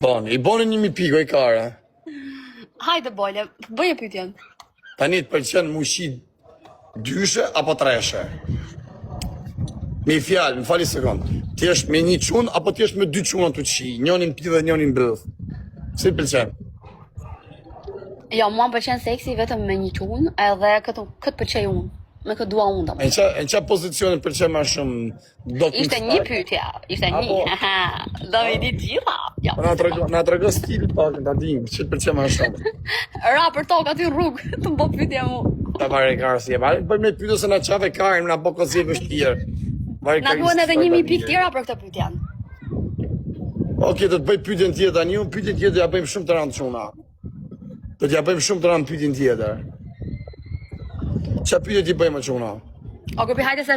Boni, I boni 1000 pikë, i kare. Hajde bole, bëje pyetjen. Tani të pëlqen mushi dyshe apo treshe? Me I fjalë, më fali sekond. Ti jesh me një çun apo ti jesh me dy çuna të qi, njënin pi dhe njënin brëth. Si të pëlqen? Jo, mua më pëlqen seksi vetëm me një çun, edhe këtë pëlqej unë. Me këtë dua unë E në qa pozicione pëlqen më shumë? Ishte një pyetje, ishte një. Do me ditë gjitha. Jo. Na trego stil pak, ta dim, që të pëlqen më shumë. Ra për tokë aty rrugë, të më bë pyetje mu. Ta bare karë si e bare, për me pyetje se na qave karin, na po kozi vështirë. Na duhen edhe 1000 pikë tjera për këtë pyetjen. Okej, do të bëj pyetjen tjetër tani, unë pyetjen tjetër ja bëjmë shumë të rëndë çuna. Do t'ja bëjmë shumë të rëndë pyetjen tjetër. Qa pyetje ti bëjmë çuna? O, grupi hajde se